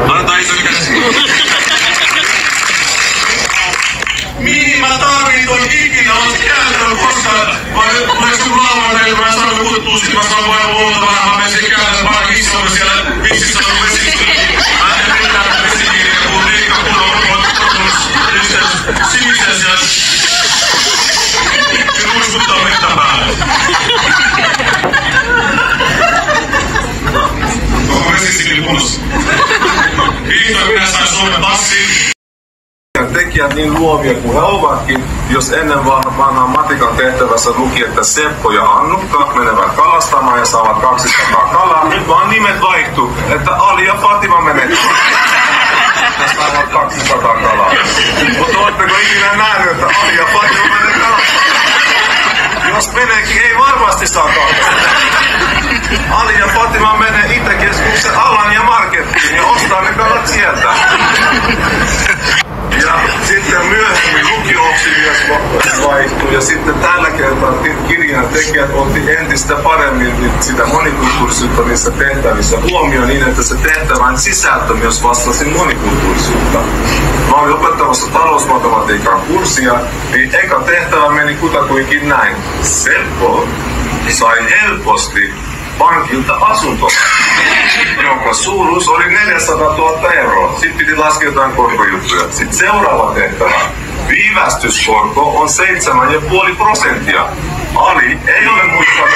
Annetaan iso käsi. Mihin mä tarvitun ikinä oot käytänyt koskaan? Vai sun lauantaina, kun mä saan kuttua, sit mä saan voida muuta vanhaa mesi käytän vaan isoa siellä vississä on vesikiinni. Mä en mitään vesikiinni, kun liikaa kunnon yhteys sinisessä ja se muistuttaa vettä päälle. Onko vesikiinni kunnossa? Vihdoin minä sain Suomen passin. Tekijät niin luovia kuin he ovatkin, jos ennen vanhaa matikan tehtävässä luki, että Seppo ja Annukka menevät kalastamaan ja saavat 200 kalaa. Nyt vaan nimet vaihtuu, että Ali ja Fatima menevät ja saavat 200 kalaa. Mutta oletteko ikinä nähnyt, että Ali ja Fatima menevät kalastamaan? Jos meneekin, ei varmasti saa 200. Ali ja Fatima menee Itäkeskuksen Alan ja Markettiin ja ostaa ne kalat sieltä. Ja sitten myöhemmin lukio-opsi myös vaihtui ja sitten tällä kertaa kirjan tekijät otti entistä paremmin sitä monikulttuurisuutta niissä tehtävissä huomioon niin, että se tehtävän sisältö myös vastasi monikulttuurisuutta. Mä olin opettamassa talousmatematiikan kurssia, niin eka tehtävä meni kutakuinkin näin. Seppo sai helposti pankilta asuntoa, jonka suuruus oli 400 000 euroa. Sitten piti laskea jotain korkojuttuja. Sitten seuraava tehtävä. Viivästyskorko on 7,5%. Ali ei ole muistanut